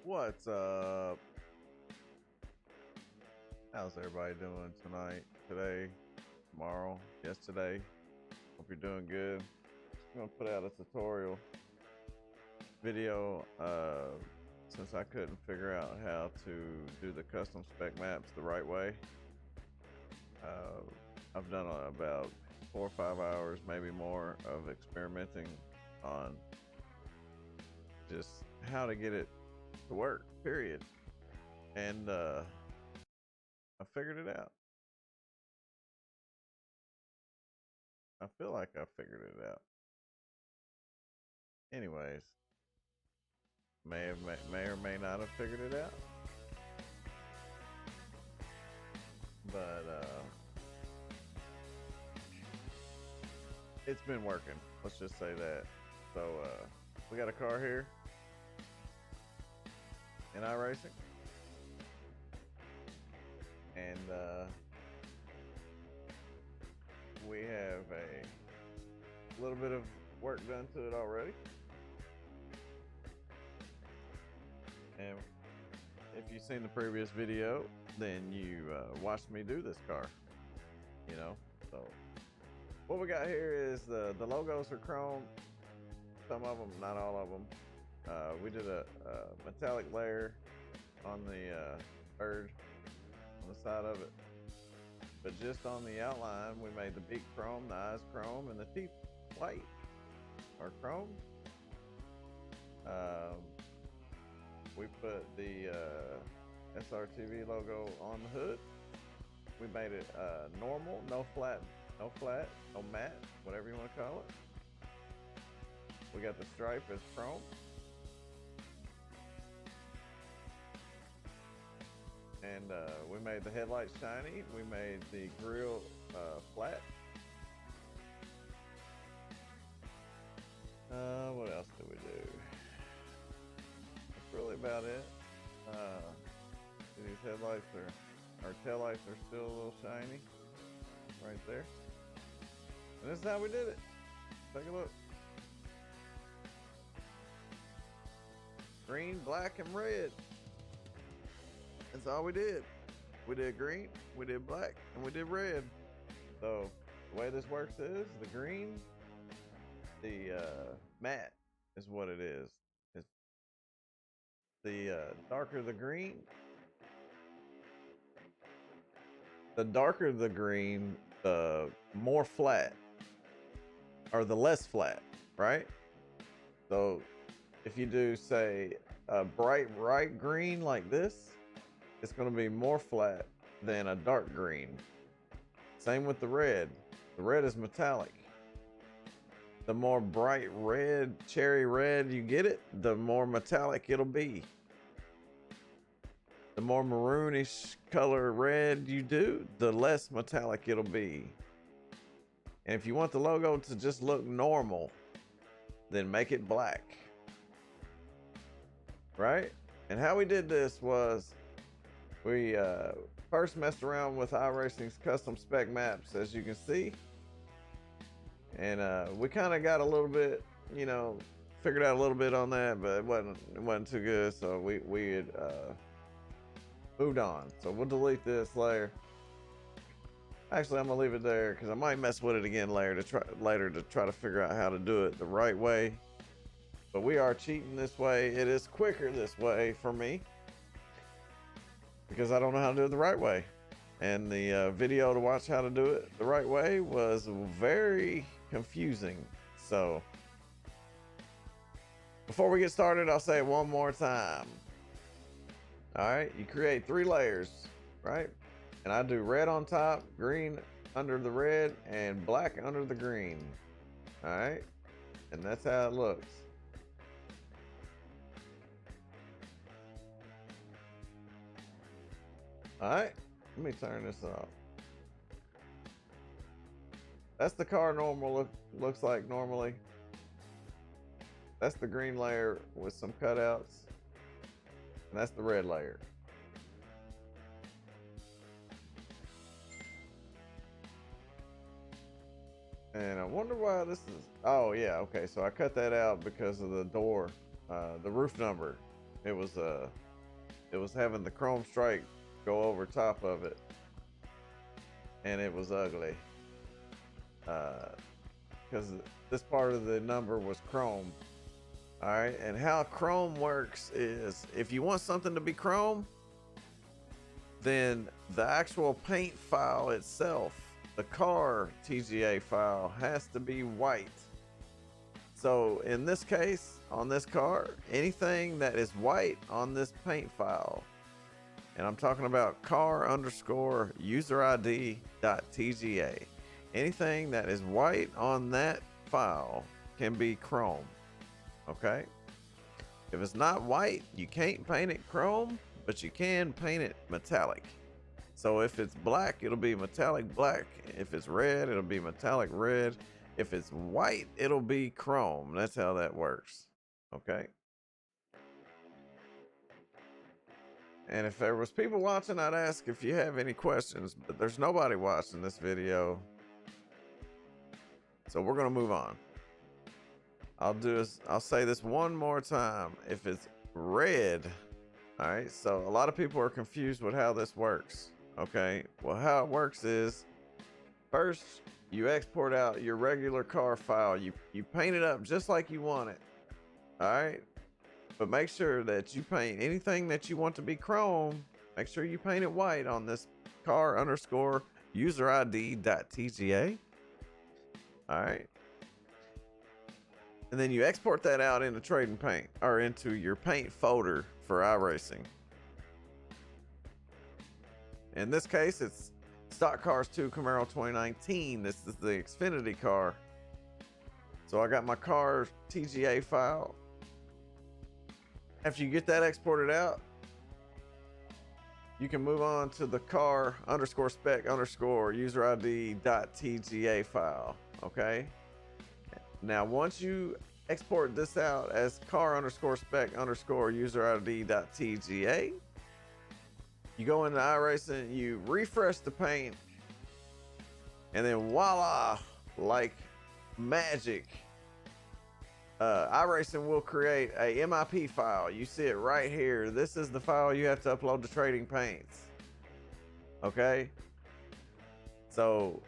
What's up? How's everybody doing tonight, today, tomorrow, yesterday? Hope you're doing good. I'm gonna put out a tutorial video since I couldn't figure out how to do the custom spec maps the right way. I've done about 4 or 5 hours, maybe more, of experimenting on just how to get it to work, period. And I figured it out. I feel like I figured it out. Anyways, may or may not have figured it out, but it's been working. Let's just say that. So we got a car here in iRacing, and we have a little bit of work done to it already. And if you've seen the previous video, then you watched me do this car, you know. So what we got here is the logos are chrome. Some of them, not all of them. We did a metallic layer on the bird on the side of it, but just on the outline we made the beak chrome, the eyes chrome, and the teeth white or chrome. We put the SRTV logo on the hood. We made it normal, no flat, no matte, whatever you want to call it. We got the stripe as chrome. And we made the headlights shiny. We made the grille flat. What else did we do? That's really about it. These headlights our taillights are still a little shiny right there. And this is how we did it. Take a look. Green, black, and red. That's all we did. We did green, we did black, and we did red. So the way this works is the green, the matte is what it is. It's the darker the green, the more flat, or the less flat, right? So if you do, say, a bright green like this, it's going to be more flat than a dark green. Same with the red. The red is metallic. The more bright red, cherry red you get it, the more metallic it'll be. The more maroonish color red you do, the less metallic it'll be. And if you want the logo to just look normal, then make it black. Right? And how we did this was we first messed around with iRacing's custom spec maps, as you can see. And we kind of got a little bit, figured out a little bit on that, but it wasn't too good. So we had moved on. So we'll delete this layer. Actually, I'm gonna leave it there because I might mess with it again later to try to figure out how to do it the right way. But we are cheating this way. It is quicker this way for me because I don't know how to do it the right way. And the video to watch how to do it the right way was very confusing. So before we get started, I'll say it one more time. All right, you create 3 layers, right? And I do red on top, green under the red, and black under the green. All right, and that's how it looks. All right, let me turn this off. That's the car looks like normally. That's the green layer with some cutouts. And that's the red layer. And I wonder why this is, oh yeah, okay, so I cut that out because of the door, the roof number. it was having the chrome stripe go over top of it, and it was ugly because this part of the number was chrome. All right, and how chrome works is if you want something to be chrome, then the actual paint file itself, the car TGA file, has to be white. So in this case, on this car, anything that is white on this paint file, and I'm talking about car underscore user ID .tga, anything that is white on that file can be chrome. Okay, if it's not white, you can't paint it chrome, but you can paint it metallic. So if it's black, it'll be metallic black. If it's red, it'll be metallic red. If it's white, it'll be chrome. That's how that works. Okay. And if there was people watching, I'd ask if you have any questions, but there's nobody watching this video. So we're going to move on. I'll say this one more time. If it's red, all right, so a lot of people are confused with how this works. Okay, well, how it works is first you export out your regular car file. You paint it up just like you want it. All right, but make sure that you paint anything that you want to be chrome. Make sure you paint it white on this car underscore user ID .tga. All right. And then you export that out into Trading Paint, or into your paint folder for iRacing. In this case, it's Stock Cars 2 Camaro 2019. This is the Xfinity car. So I got my car TGA file. After you get that exported out, you can move on to the car underscore spec underscore user ID .tga file. Okay. Now, once you export this out as car underscore spec underscore user ID .tga, you go into iRacing, you refresh the paint, and then voila, like magic, iRacing will create a MIP file. You see it right here. This is the file you have to upload to Trading Paints. Okay, so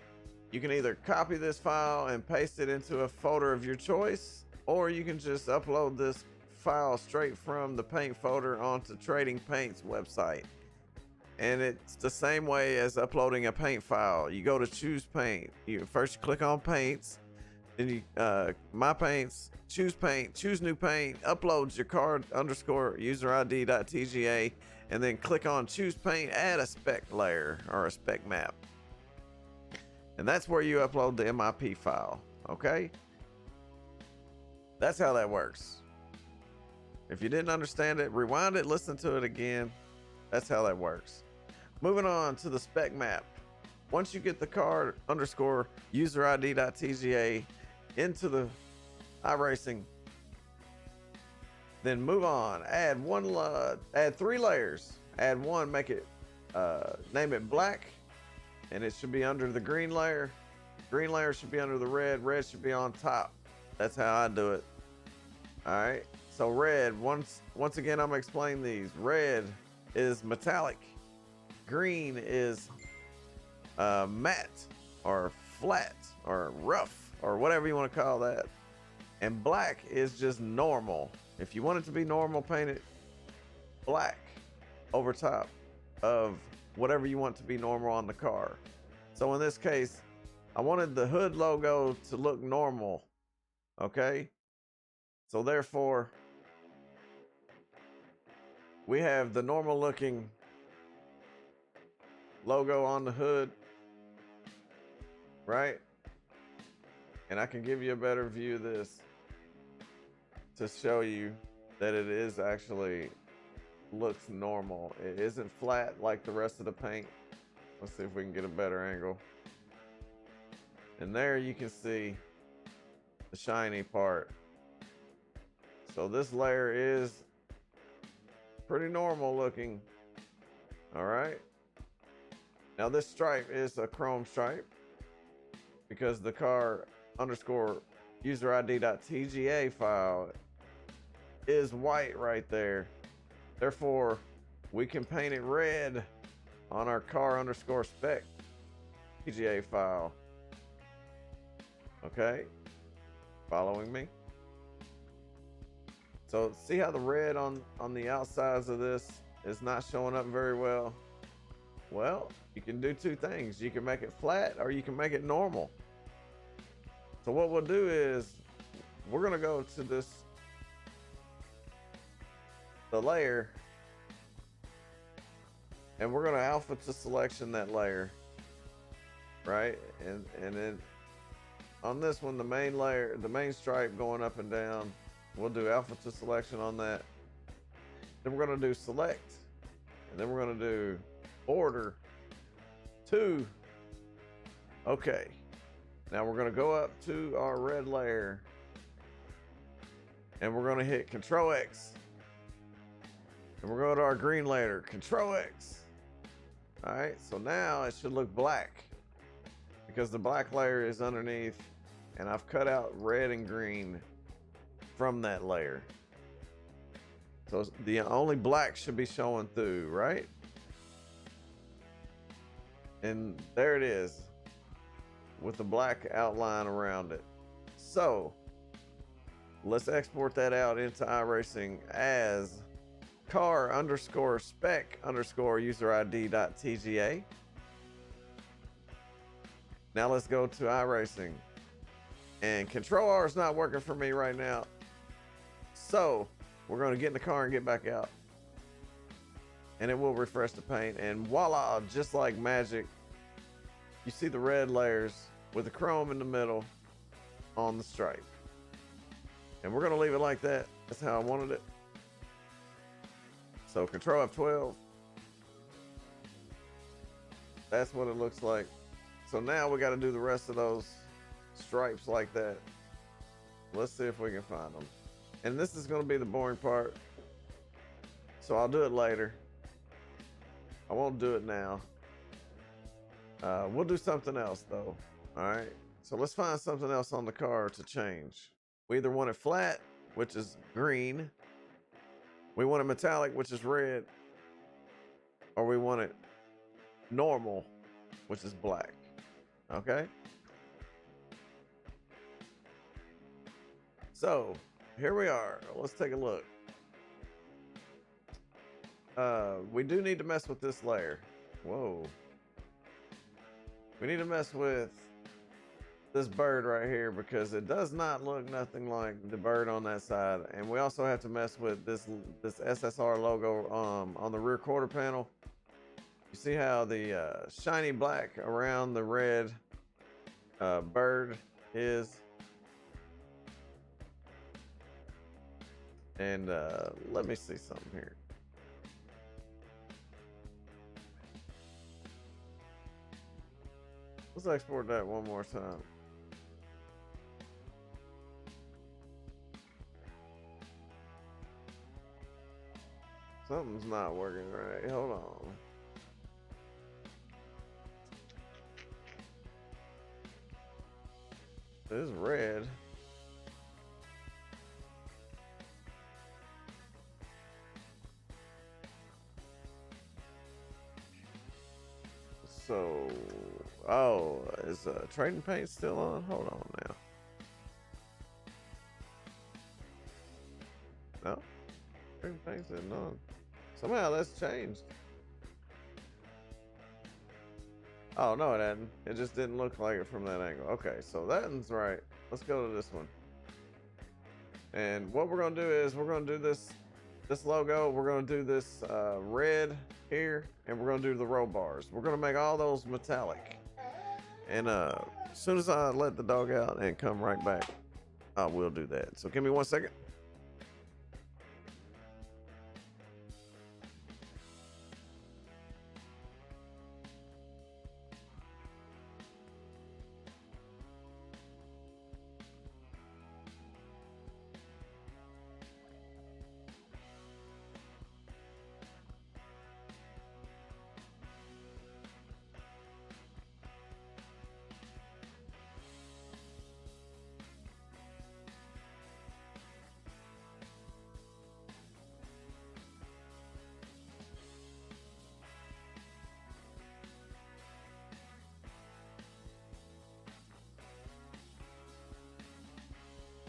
you can either copy this file and paste it into a folder of your choice, or you can just upload this file straight from the paint folder onto Trading Paint's website. And it's the same way as uploading a paint file. You go to choose paint. You first click on paints, then you my paints, choose paint, choose new paint, uploads your card underscore user ID .tga, and then click on choose paint, add a spec layer or a spec map. And that's where you upload the MIP file. Okay, that's how that works. If you didn't understand it, rewind it, listen to it again. That's how that works. Moving on to the spec map. Once you get the card underscore user ID .tga into the iRacing, then move on. Add add 3 layers. Add one, make it name it black, and it should be under the green layer. Green layer should be under the red. Red should be on top. That's how I do it. All right. So red. Once again, I'm gonna explain these. Red is metallic. Green is matte or flat or rough or whatever you want to call that. And black is just normal. If you want it to be normal, paint it black over top of whatever you want to be normal on the car. So in this case, I wanted the hood logo to look normal. Okay. So therefore, we have the normal looking logo on the hood, right? And I can give you a better view of this to show you that it is actually looks normal. It isn't flat like the rest of the paint. Let's see if we can get a better angle. And there you can see the shiny part. So this layer is pretty normal looking. All right. Now this stripe is a chrome stripe because the car underscore user ID .tga file is white right there. Therefore, we can paint it red on our car_spec PGA file. Okay, following me? So see how the red on the outsides of this is not showing up very well? Well, you can do two things. You can make it flat or you can make it normal. So what we'll do is we're gonna go to the layer, and we're gonna alpha to selection that layer, right? And then on this one, the main layer, the main stripe going up and down, we'll do alpha to selection on that. Then we're gonna do select, and then we're gonna do border to. Okay, now we're gonna go up to our red layer, and we're gonna hit Control X, and we're going to our green layer, Control X. All right, so now it should look black because the black layer is underneath, and I've cut out red and green from that layer. So the only black should be showing through, right? And there it is with the black outline around it. So let's export that out into iRacing as car_spec_user_ID.tga. Now let's go to iRacing, and Control R is not working for me right now. So we're going to get in the car and get back out, and it will refresh the paint, and voila, just like magic, you see the red layers with the chrome in the middle on the stripe. And we're going to leave it like that. That's how I wanted it. So Control F12. That's what it looks like. So now we got to do the rest of those stripes like that. Let's see if we can find them. And this is going to be the boring part, so I'll do it later. I won't do it now. We'll do something else though. All right, so let's find something else on the car to change. We either want it flat, which is green, we want it metallic, which is red, or we want it normal, which is black. Okay, so here we are. Let's take a look. We do need to mess with this layer. Whoa. We need to mess with this bird right here because it does not look nothing like the bird on that side. And we also have to mess with this SSR logo on the rear quarter panel. You see how the shiny black around the red bird is? And let me see something here. Let's export that one more time. Something's not working right. Hold on. This is red. So, oh, is trading paint still on? Hold on now. No, trading paint's isn't on. Somehow that's changed. Oh no, it hadn't. It just didn't look like it from that angle. Okay, so that one's right. Let's go to this one. And what we're gonna do is we're gonna do this logo. We're gonna do this red here, and we're gonna do the roll bars. We're gonna make all those metallic. And as soon as I let the dog out and come right back, I will do that. So give me 1 second.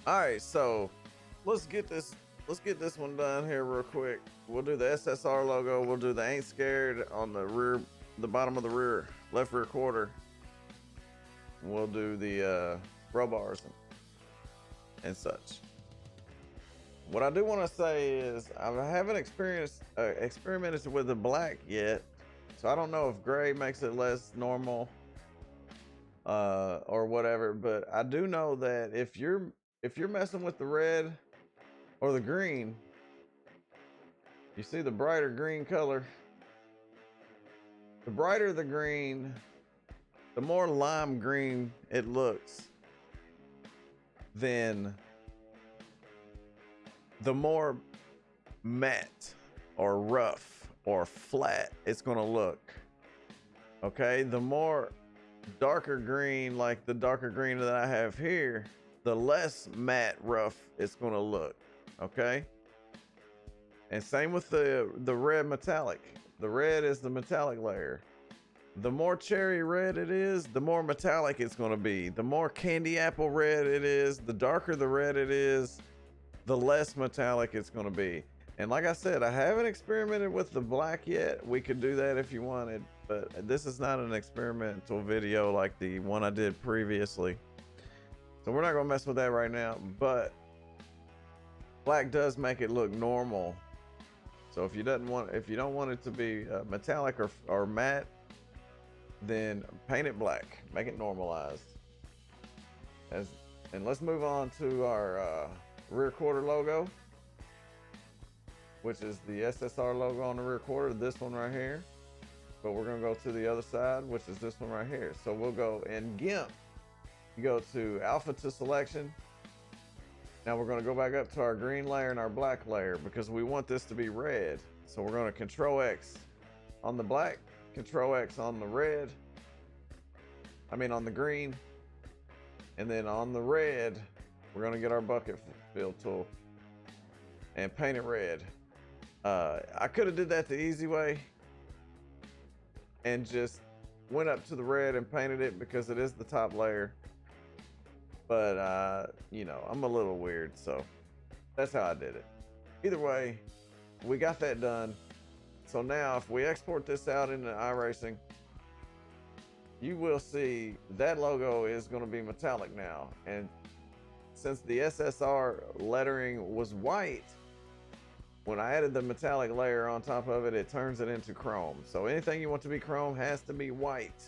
All right, so let's get this one done here real quick. We'll do the SSR logo. We'll do the ain't scared on the rear, the bottom of the rear, left rear quarter. We'll do the row bars and such. What I do want to say is I haven't experimented with the black yet, so I don't know if gray makes it less normal or whatever. But I do know that if you're messing with the red or the green, you see the brighter green color. The brighter the green, the more lime green it looks, then the more matte or rough or flat it's going to look. Okay, the more darker green, like the darker green that I have here, the less matte rough it's going to look. Okay, and same with the red metallic. The red is the metallic layer. The more cherry red it is, the more metallic it's going to be. The more candy apple red it is, the darker the red it is, the less metallic it's going to be. And like I said, I haven't experimented with the black yet. We could do that if you wanted, but this is not an experimental video like the one I did previously. So we're not going to mess with that right now, but black does make it look normal. So if you don't want it to be metallic or matte, then paint it black, make it normalized. And let's move on to our rear quarter logo, which is the SSR logo on the rear quarter, this one right here. But we're gonna go to the other side, which is this one right here. So we'll go in GIMP, you go to alpha to selection. Now we're gonna go back up to our green layer and our black layer because we want this to be red. So we're gonna Control X on the black, Control X on the red, on the green, and then on the red, we're gonna get our bucket fill tool and paint it red. I could have did that the easy way and just went up to the red and painted it because it is the top layer. But you know, I'm a little weird, so that's how I did it. Either way, we got that done. So now if we export this out into iRacing, you will see that logo is going to be metallic now. And since the SSR lettering was white, when I added the metallic layer on top of it, it turns it into chrome. So anything you want to be chrome has to be white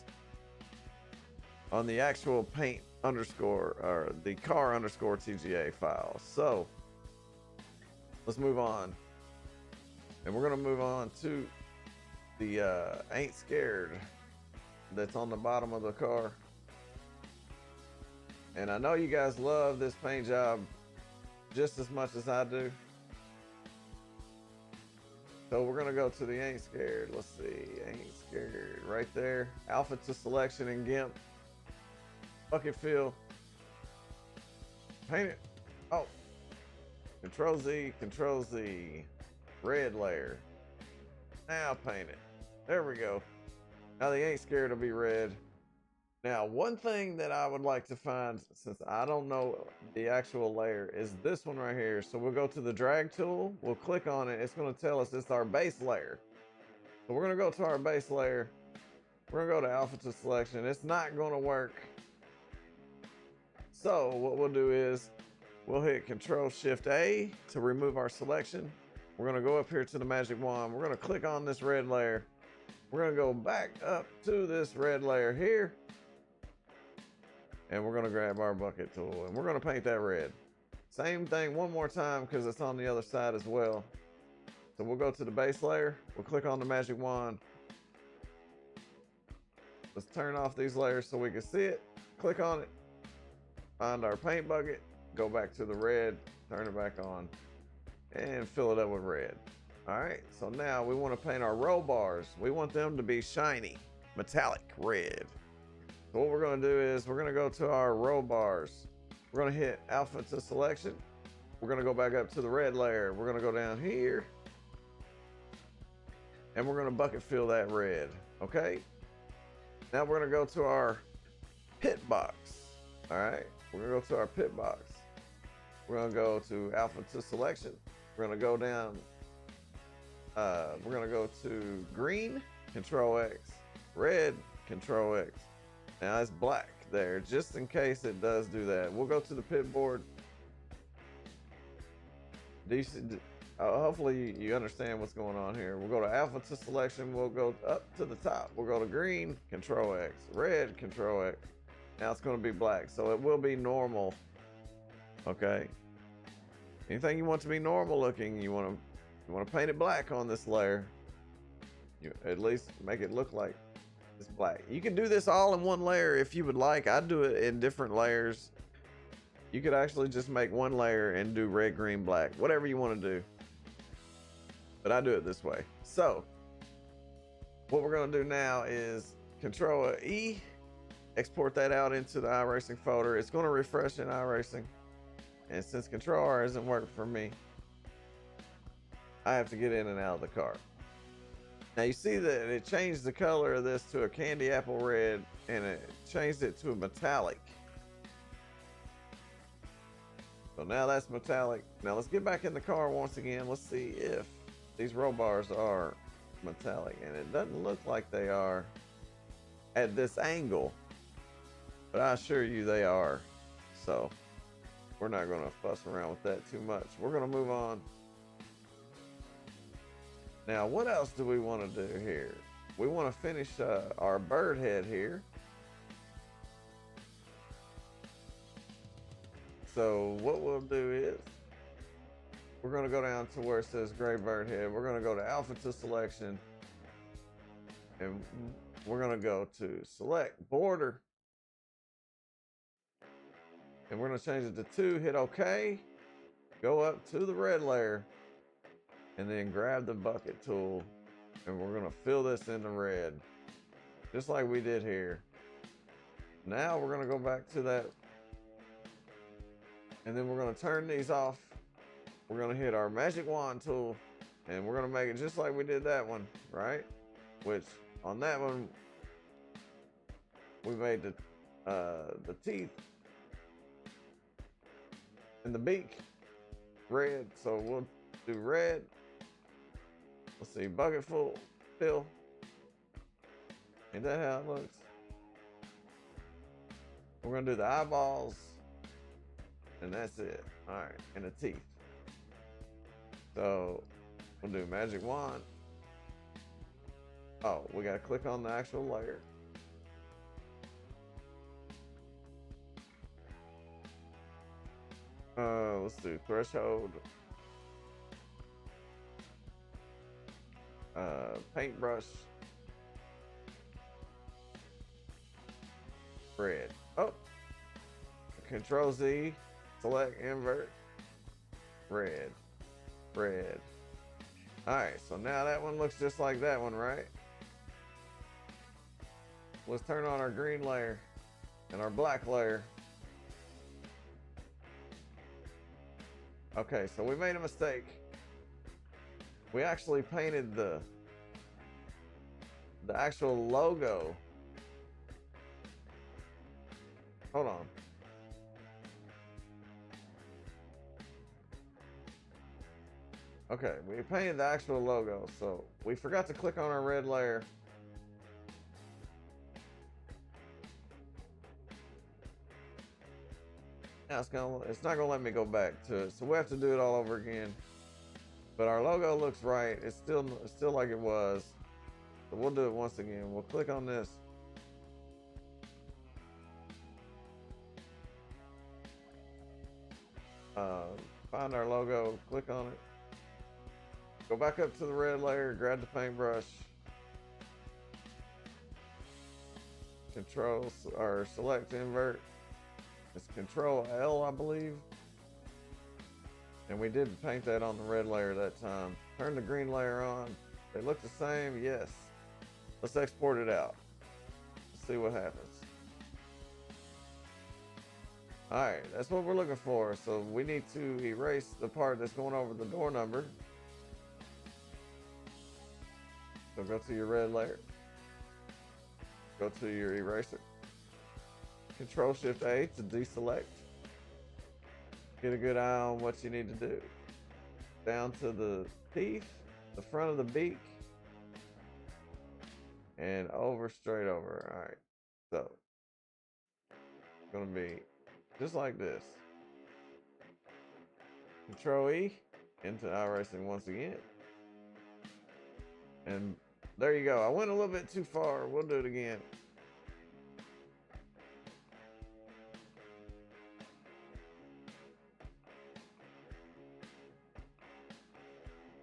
on the actual paint underscore or the car underscore TGA file. So let's move on. And we're going to move on to the ain't scared that's on the bottom of the car. And I know you guys love this paint job just as much as I do. So we're going to go to the ain't scared. Let's see, ain't scared right there. Alpha to selection in GIMP. Bucket fill. Paint it. Oh, Control Z, Control Z. Red layer. Now paint it. There we go. Now the ain't scared to be red. Now one thing that I would like to find, since I don't know the actual layer, is this one right here. So we'll go to the drag tool, we'll click on it, it's going to tell us it's our base layer. So we're going to go to our base layer, we're going to go to alpha to selection. It's not going to work. So what we'll do is we'll hit Control Shift A to remove our selection. We're going to go up here to the magic wand. We're going to click on this red layer. We're going to go back up to this red layer here. And we're going to grab our bucket tool and we're going to paint that red. Same thing one more time because it's on the other side as well. So we'll go to the base layer. We'll click on the magic wand. Let's turn off these layers so we can see it. Click on it. Find our paint bucket. Go back to the red. Turn it back on. And fill it up with red. All right, so now we want to paint our roll bars. We want them to be shiny, metallic red. So what we're going to do is we're going to go to our roll bars. We're going to hit alpha to selection. We're going to go back up to the red layer. We're going to go down here. And we're going to bucket fill that red, okay? Now we're going to go to our pit box, all right? We're going to go to our pit box. We're gonna go to alpha to selection. We're gonna go down. We're gonna go to green, Control X, red, Control X. Now it's black there, just in case it does do that. We'll go to the pit board. Hopefully you understand what's going on here. We'll go to alpha to selection. We'll go up to the top. We'll go to green, Control X, red, Control X. Now it's going to be black, so it will be normal. Okay. Anything you want to be normal looking, you want to paint it black on this layer. You at least make it look like it's black. You can do this all in one layer if you would like. I do it in different layers. You could actually just make one layer and do red, green, black, whatever you want to do. But I do it this way. So what we're going to do now is Control E, export that out into the iRacing folder. It's going to refresh in iRacing. And since Control R isn't working for me, I have to get in and out of the car. Now you see that it changed the color of this to a candy apple red, and it changed it to a metallic. So now that's metallic. Now let's get back in the car once again. Let's see if these roll bars are metallic, and it doesn't look like they are at this angle, but I assure you they are. So we're not going to fuss around with that too much. We're going to move on. Now, what else do we want to do here? We want to finish our bird head here. So what we'll do is we're going to go down to where it says gray bird head. We're going to go to alpha to selection, and we're going to go to select border, and we're going to change it to 2, hit OK, go up to the red layer, and then grab the bucket tool, and we're going to fill this into red, just like we did here. Now we're going to go back to that, and then we're going to turn these off. We're going to hit our magic wand tool, and we're going to make it just like we did that one, right? Which on that one, we made the teeth and the beak red. So we'll do red. Let's see, bucket full, fill. Ain't that how it looks? We're gonna do the eyeballs, and that's it. All right, and the teeth. So we'll do magic wand. Oh, we gotta click on the actual layer. Let's do threshold. Paintbrush. Red. Oh. Control Z. Select invert. Red. Red. Alright, so now that one looks just like that one, right? Let's turn on our green layer and our black layer. Okay, so we made a mistake. We actually painted the actual logo. Hold on. Okay, we painted the actual logo, so we forgot to click on our red layer. Now it's not gonna let me go back to it, so we have to do it all over again. But our logo looks right. It's still like it was. So we'll do it once again. We'll click on this. Find our logo, click on it. Go back up to the red layer, grab the paintbrush. Control or select invert. It's Control L, I believe. And we did paint that on the red layer that time. Turn the green layer on. They look the same, yes. Let's export it out. Let's see what happens. All right, that's what we're looking for. So we need to erase the part that's going over the door number. So go to your red layer. Go to your eraser. Control Shift A to deselect. get a good eye on what you need to do. Down to the teeth, the front of the beak, and over, straight over. All right, so it's gonna be just like this. Control E into iRacing once again. And there you go. I went a little bit too far. We'll do it again.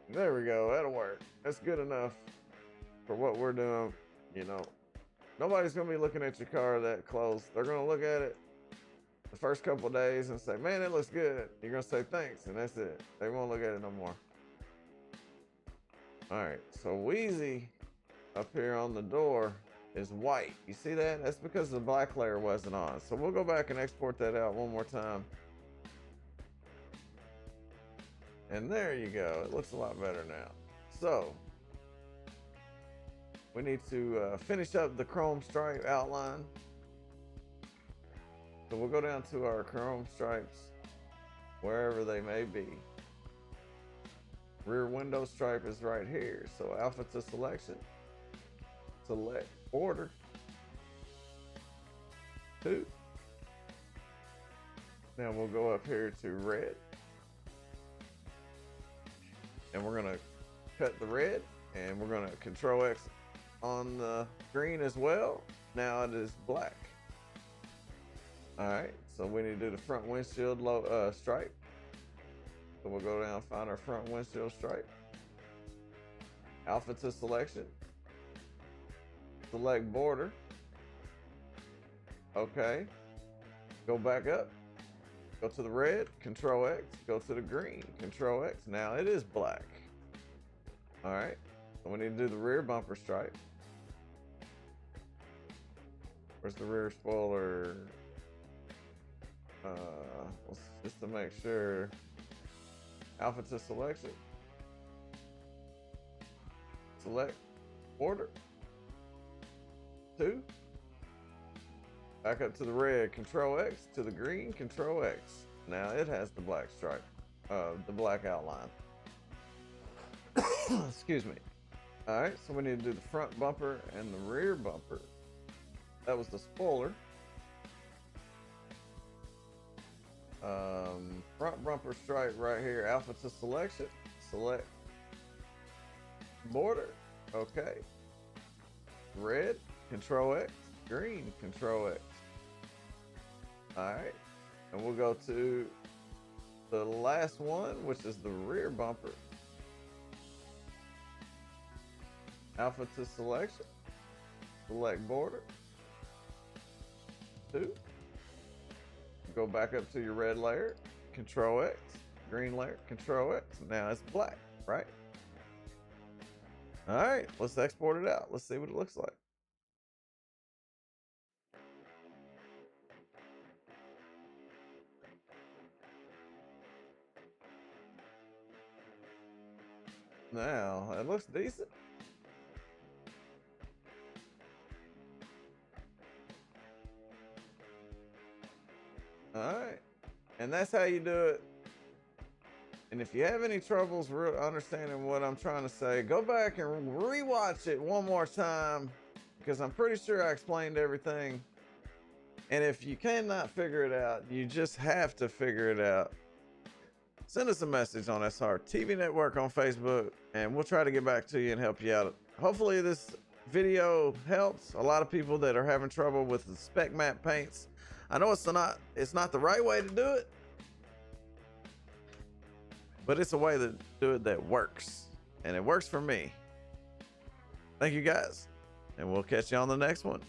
There we go. That'll work. That's good enough for what we're doing. You know, nobody's going to be looking at your car that close. They're going to look at it the first couple of days and say, man, it looks good. You're going to say thanks, and that's it. They won't look at it no more. All right. So Wheezy up here on the door is white. You see that? That's because the black layer wasn't on. So we'll go back and export that out one more time. And there you go. It looks a lot better now. So we need to finish up the chrome stripe outline. So we'll go down to our chrome stripes, wherever they may be. Rear window stripe is right here. So alpha to selection. Select border. 2. Now we'll go up here to red. And we're gonna cut the red, and we're gonna Control X on the green as well. Now it is black. All right, so we need to do the front windshield stripe. So we'll go down, find our front windshield stripe. Alpha to selection. Select border. Okay. Go back up. Go to the red, Control X, go to the green, Control X. Now it is black. All right, so we need to do the rear bumper stripe. Where's the rear spoiler? Just to make sure. Alpha to selection. Select border. 2. Back up to the red, Control X, to the green, Control X. Now it has the black stripe, the black outline. Excuse me. All right, so we need to do the front bumper and the rear bumper. That was the spoiler. Front bumper stripe right here, alpha to selection. Select border. Okay. Red, Control X. Green, Control X. All right, and we'll go to the last one, which is the rear bumper. Alpha to selection. Select border. 2. Go back up to your red layer. Control X. Green layer. Control X. Now it's black, right? All right, let's export it out. Let's see what it looks like. Now, it looks decent. All right. And that's how you do it. And if you have any troubles understanding what I'm trying to say, go back and rewatch it one more time, because I'm pretty sure I explained everything. And if you cannot figure it out, you just have to figure it out. Send us a message on SRTV Network on Facebook, and we'll try to get back to you and help you out. Hopefully this video helps a lot of people that are having trouble with the SPEC MAP paints. I know it's not the right way to do it, but it's a way to do it that works, and it works for me. Thank you guys, and we'll catch you on the next one.